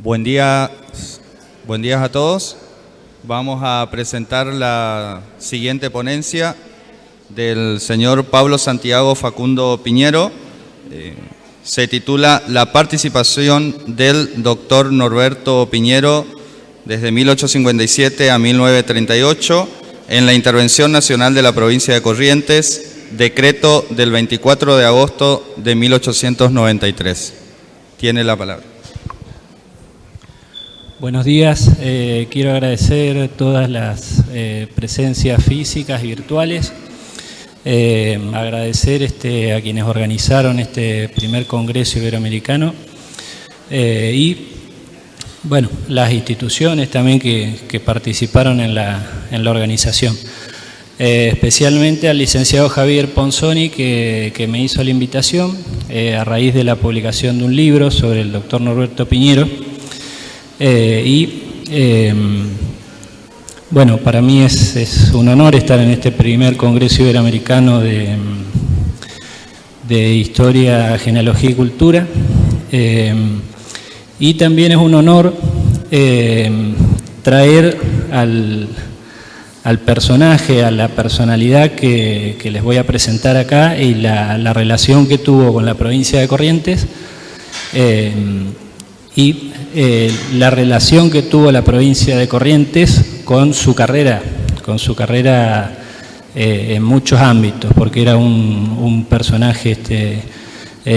Buen día a todos. Vamos a presentar la siguiente ponencia del señor Pablo Santiago Facundo Piñero. Se titula La participación del doctor Norberto Piñero desde 1857 a 1938 en la Intervención Nacional de la Provincia de Corrientes, decreto del 24 de agosto de 1893. Tiene la palabra. Buenos días, quiero agradecer todas las presencias físicas y virtuales, agradecer a quienes organizaron este primer Congreso Iberoamericano y bueno, las instituciones también que participaron en la organización. Especialmente al licenciado Javier Ponzoni que me hizo la invitación a raíz de la publicación de un libro sobre el doctor Norberto Piñero. Bueno, para mí es un honor estar en este primer Congreso Iberoamericano de Historia, Genealogía y Cultura. Y también es un honor traer al personaje, a la personalidad que les voy a presentar acá y la relación que tuvo con la provincia de Corrientes y la relación que tuvo la provincia de Corrientes con su carrera en muchos ámbitos, porque era un personaje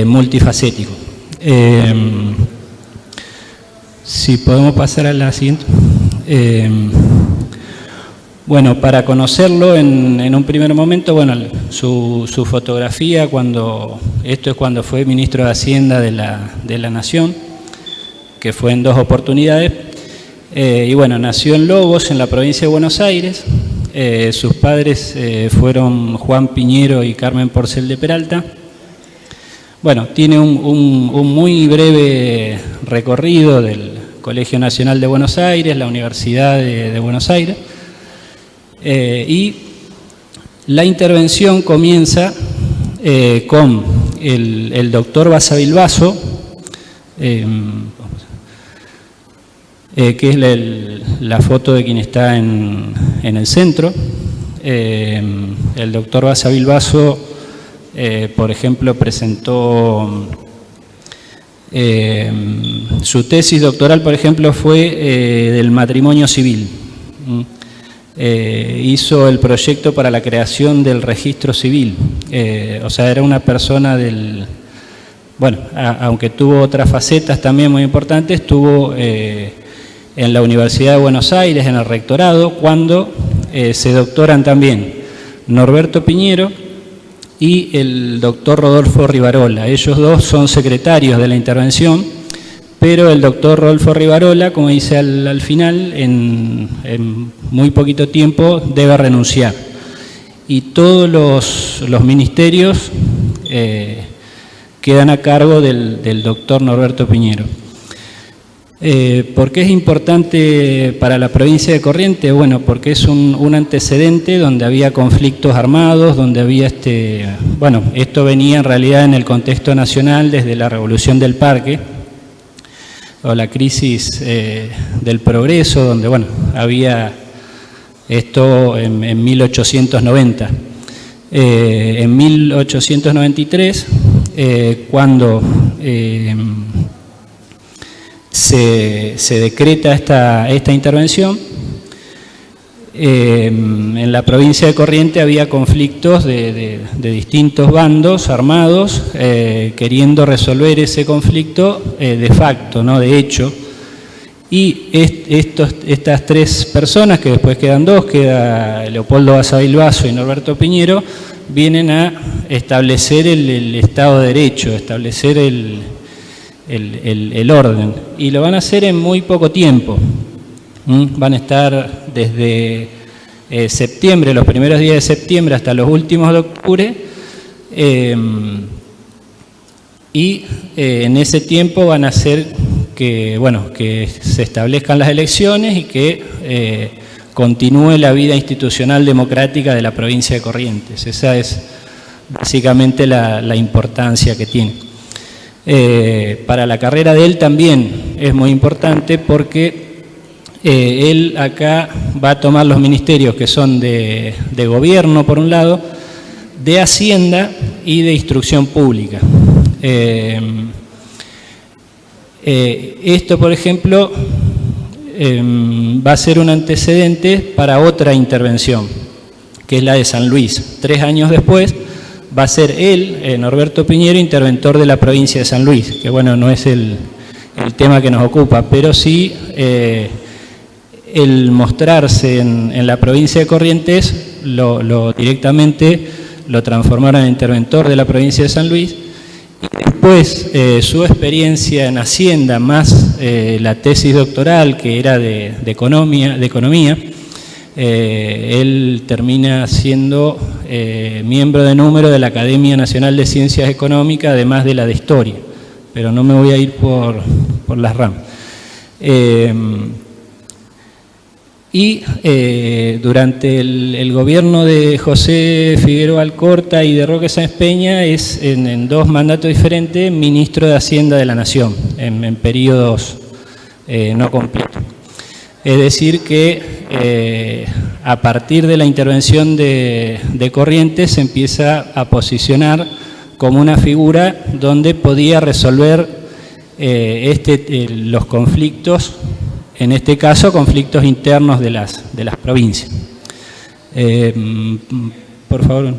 multifacético. Si podemos pasar a la siguiente. Bueno, para conocerlo en un primer momento, bueno, su fotografía, esto es cuando fue ministro de Hacienda de la Nación, que fue en 2 oportunidades, y bueno, nació en Lobos, en la provincia de Buenos Aires. Sus padres fueron Juan Piñero y Carmen Porcel de Peralta. Bueno, tiene un muy breve recorrido del Colegio Nacional de Buenos Aires, la Universidad de Buenos Aires, y la intervención comienza con el doctor Basavilbaso, que es la foto de quien está en el centro. El doctor Basavilbaso, por ejemplo, presentó su tesis doctoral, por ejemplo, fue del matrimonio civil. Hizo el proyecto para la creación del registro civil. O sea, era una persona bueno, aunque tuvo otras facetas también muy importantes, estuvo en la Universidad de Buenos Aires, en el rectorado, cuando se doctoran también Norberto Piñero y el doctor Rodolfo Rivarola. Ellos dos son secretarios de la intervención, pero el doctor Rodolfo Rivarola, como dice al final, en muy poquito tiempo debe renunciar. Y todos los ministerios quedan a cargo del doctor Norberto Piñero. ¿Por qué es importante para la provincia de Corrientes? Bueno, porque es un antecedente donde había conflictos armados, donde había bueno, esto venía en realidad en el contexto nacional desde la Revolución del Parque, o la crisis del progreso, donde, bueno, había esto en 1890. En 1893, cuando se decreta esta intervención, en la provincia de Corrientes había conflictos de distintos bandos armados queriendo resolver ese conflicto de facto, no de hecho. Y estas 3 personas, que después quedan 2, queda Leopoldo Basavilbaso y Norberto Piñero, vienen a establecer el Estado de Derecho, establecer el orden, y lo van a hacer en muy poco tiempo. Van a estar desde septiembre, los primeros días de septiembre hasta los últimos de octubre, y en ese tiempo van a hacer que se establezcan las elecciones y que continúe la vida institucional democrática de la provincia de Corrientes. Esa es básicamente la importancia que tiene. Para la carrera de él también es muy importante porque él acá va a tomar los ministerios que son de gobierno, por un lado, de Hacienda y de Instrucción Pública. Esto, por ejemplo, va a ser un antecedente para otra intervención, que es la de San Luis. 3 años después va a ser él, Norberto Piñero, interventor de la provincia de San Luis, que bueno, no es el tema que nos ocupa, pero sí el mostrarse en la provincia de Corrientes, directamente lo transformaron en interventor de la provincia de San Luis, y después su experiencia en Hacienda, más la tesis doctoral, que era de economía, él termina siendo miembro de número de la Academia Nacional de Ciencias Económicas, además de la de Historia, pero no me voy a ir por las ramas. Durante el gobierno de José Figueroa Alcorta y de Roque Sáenz Peña es en 2 mandatos diferentes ministro de Hacienda de la Nación, en periodos no completos. Es decir que a partir de la intervención de Corrientes se empieza a posicionar como una figura donde podía resolver los conflictos, en este caso conflictos internos de las provincias. Por favor.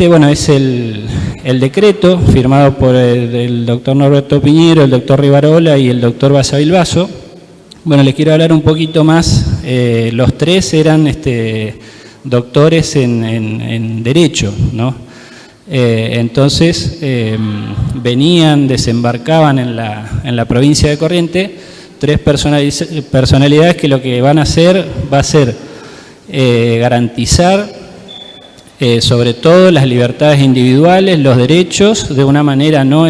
Bueno, es el decreto firmado por el doctor Norberto Piñero, el doctor Rivarola y el doctor Basavilbaso. Bueno, les quiero hablar un poquito más. Los 3 eran doctores en Derecho, ¿no? Entonces, desembarcaban en la provincia de Corrientes 3 personalidades que lo que van a hacer va a ser garantizar sobre todo las libertades individuales, los derechos, de una manera no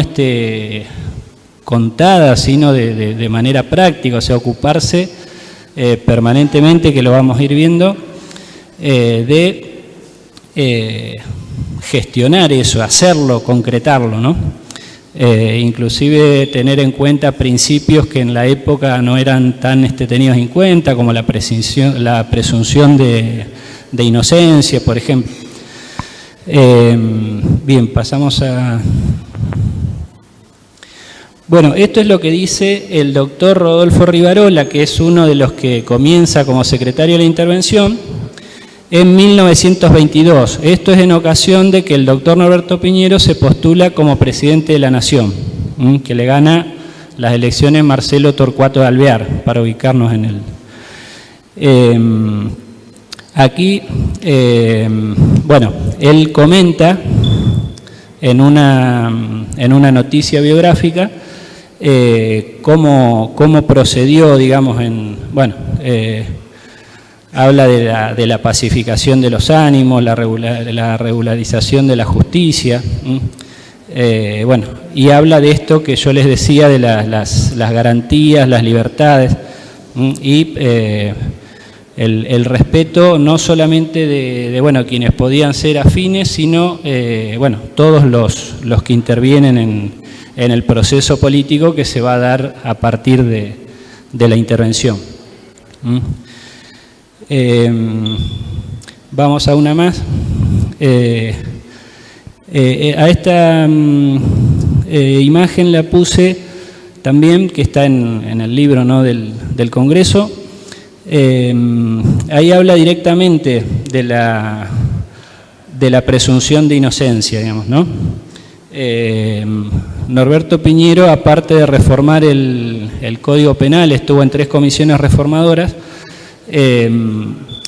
contada, sino de manera práctica, o sea, ocuparse permanentemente, que lo vamos a ir viendo, de gestionar eso, hacerlo, concretarlo, ¿no? Inclusive tener en cuenta principios que en la época no eran tan tenidos en cuenta, como la presunción de inocencia, por ejemplo. Bien, pasamos a... Bueno, esto es lo que dice el doctor Rodolfo Rivarola, que es uno de los que comienza como secretario de la intervención, en 1922. Esto es en ocasión de que el doctor Norberto Piñero se postula como presidente de la Nación, que le gana las elecciones Marcelo Torcuato de Alvear, para ubicarnos en el... Aquí, bueno, él comenta en una noticia biográfica cómo procedió, digamos, habla de la pacificación de los ánimos, la regularización de la justicia, bueno, y habla de esto que yo les decía, de las garantías, las libertades, y el respeto no solamente de quienes podían ser afines, sino todos los que intervienen en el proceso político que se va a dar a partir de la intervención. Vamos a una más. A esta imagen la puse también, que está en el libro, ¿no?, del Congreso. Ahí habla directamente de la presunción de inocencia, digamos, ¿no? Norberto Piñero, aparte de reformar el Código Penal, estuvo en 3 comisiones reformadoras,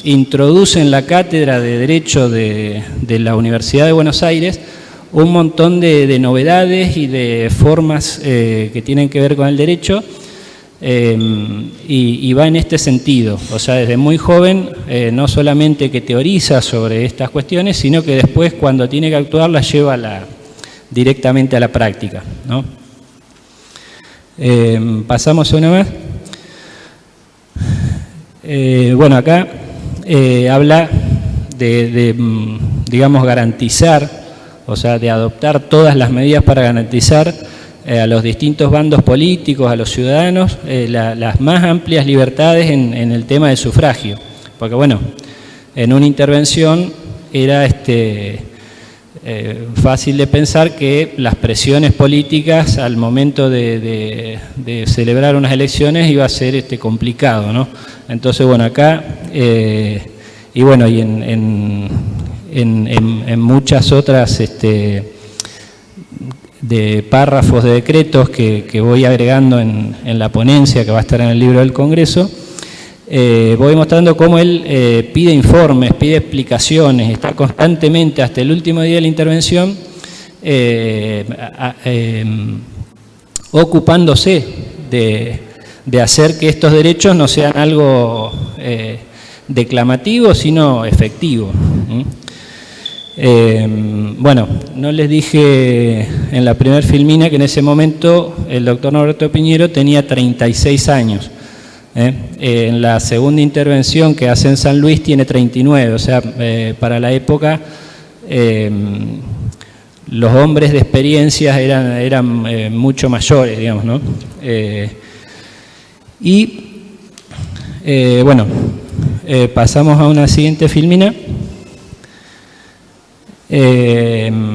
introduce en la cátedra de Derecho de la Universidad de Buenos Aires un montón de novedades y de formas que tienen que ver con el derecho, y va en este sentido, o sea, desde muy joven, no solamente que teoriza sobre estas cuestiones, sino que después, cuando tiene que actuar, las lleva directamente a la práctica, ¿no? Pasamos a una más. Bueno, acá habla digamos, garantizar, o sea, de adoptar todas las medidas para garantizar a los distintos bandos políticos, a los ciudadanos, las más amplias libertades en el tema del sufragio. Porque bueno, en una intervención era fácil de pensar que las presiones políticas al momento de celebrar unas elecciones iba a ser complicado, ¿no? Entonces, bueno, acá, y bueno, y en muchas otras de párrafos de decretos que voy agregando en la ponencia que va a estar en el libro del Congreso, voy mostrando cómo él pide informes, pide explicaciones, está constantemente hasta el último día de la intervención ocupándose de hacer que estos derechos no sean algo declamativo, sino efectivo. Bueno, no les dije en la primer filmina que en ese momento el doctor Norberto Piñero tenía 36 años. En la segunda intervención que hace en San Luis tiene 39, o sea, para la época los hombres de experiencias eran mucho mayores, digamos, ¿no? Bueno, pasamos a una siguiente filmina.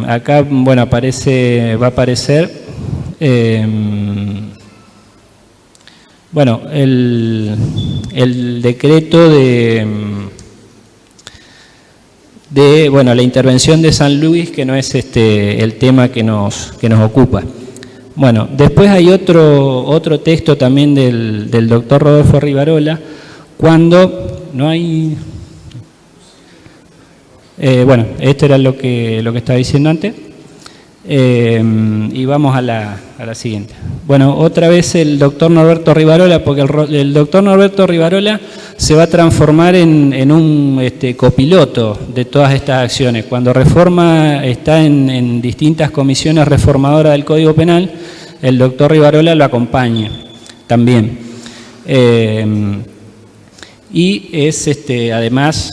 Acá, bueno, va a aparecer bueno, el decreto de bueno, la intervención de San Luis, que no es el tema que nos ocupa. Bueno, después hay otro texto también del doctor Rodolfo Rivarola, cuando no hay... bueno, esto era lo que estaba diciendo antes. Y vamos a la siguiente. Bueno, otra vez el doctor Norberto Rivarola, porque el doctor Norberto Rivarola se va a transformar en un copiloto de todas estas acciones. Cuando Reforma está en distintas comisiones reformadoras del Código Penal, el doctor Rivarola lo acompaña también. Y es además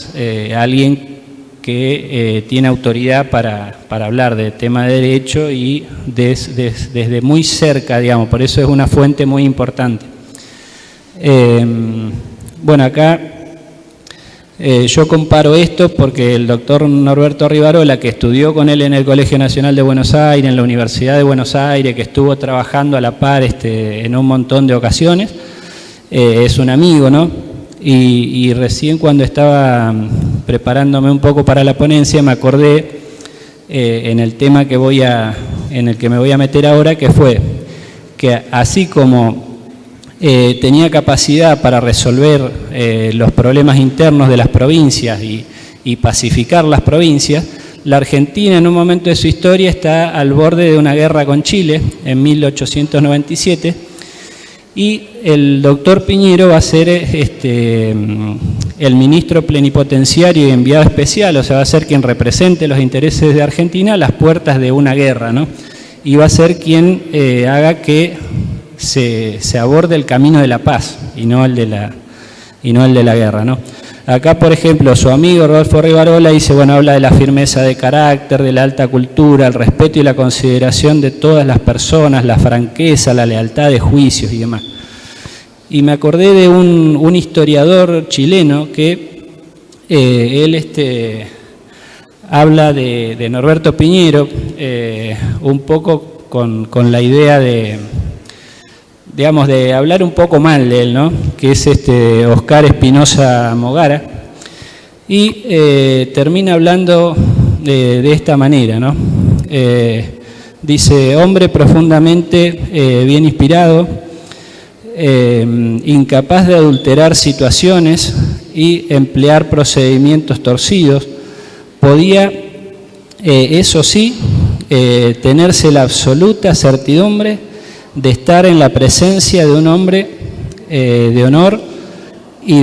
alguien que tiene autoridad para hablar de tema de derecho y desde muy cerca, digamos, por eso es una fuente muy importante. Bueno, acá yo comparo esto porque el doctor Norberto Rivarola, que estudió con él en el Colegio Nacional de Buenos Aires, en la Universidad de Buenos Aires, que estuvo trabajando a la par en un montón de ocasiones, es un amigo, ¿no? Y recién cuando estaba preparándome un poco para la ponencia me acordé en el tema en el que me voy a meter ahora, que fue que así como tenía capacidad para resolver los problemas internos de las provincias y pacificar las provincias, la Argentina en un momento de su historia está al borde de una guerra con Chile en 1897. Y el doctor Piñero va a ser el ministro plenipotenciario y enviado especial, o sea, va a ser quien represente los intereses de Argentina a las puertas de una guerra, ¿no? Y va a ser quien haga que se aborde el camino de la paz y no el de la guerra, ¿no? Acá, por ejemplo, su amigo Rodolfo Rivarola dice, bueno, habla de la firmeza de carácter, de la alta cultura, el respeto y la consideración de todas las personas, la franqueza, la lealtad de juicios y demás. Y me acordé de un historiador chileno que él habla de Norberto Piñero, un poco con la idea de, digamos, de hablar un poco mal de él, ¿no? Que es Oscar Espinosa Mogara, y termina hablando de esta manera, ¿no? Dice, hombre profundamente bien inspirado, incapaz de adulterar situaciones y emplear procedimientos torcidos, podía, eso sí, tenerse la absoluta certidumbre de estar en la presencia de un hombre de honor y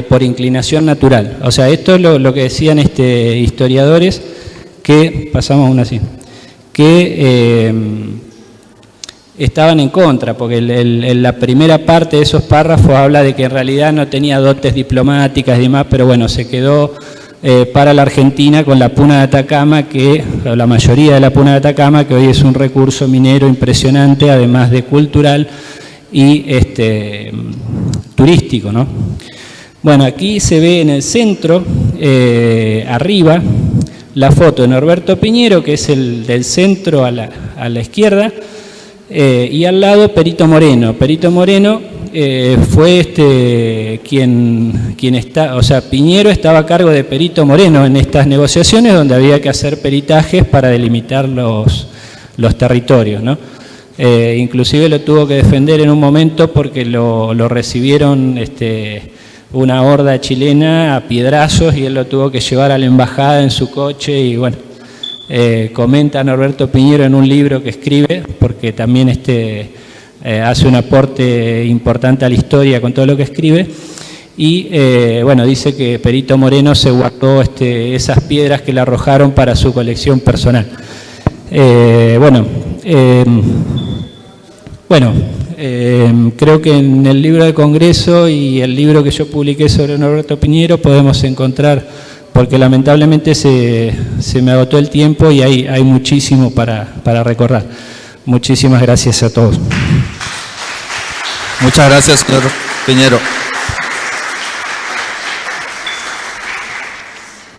por inclinación natural. O sea, esto es lo que decían historiadores, que, pasamos una así, que estaban en contra, porque la primera parte de esos párrafos habla de que en realidad no tenía dotes diplomáticas y demás, pero bueno, se quedó para la Argentina con la Puna de Atacama, o la mayoría de la Puna de Atacama, que hoy es un recurso minero impresionante, además de cultural y turístico, ¿no? Bueno, aquí se ve en el centro, arriba, la foto de Norberto Piñero, que es el del centro a la izquierda, y al lado Perito Moreno. Perito Moreno fue quien está, o sea, Piñero estaba a cargo de Perito Moreno en estas negociaciones donde había que hacer peritajes para delimitar los territorios, ¿no? Inclusive lo tuvo que defender en un momento porque lo recibieron una horda chilena a piedrazos y él lo tuvo que llevar a la embajada en su coche y bueno, comenta Norberto Piñero en un libro que escribe, porque también hace un aporte importante a la historia con todo lo que escribe, y bueno, dice que Perito Moreno se guardó esas piedras que le arrojaron para su colección personal. Creo que en el libro de Congreso y el libro que yo publiqué sobre Norberto Piñero podemos encontrar, porque lamentablemente se me agotó el tiempo y hay muchísimo para recorrer. Muchísimas gracias a todos. Muchas gracias, señor Piñero.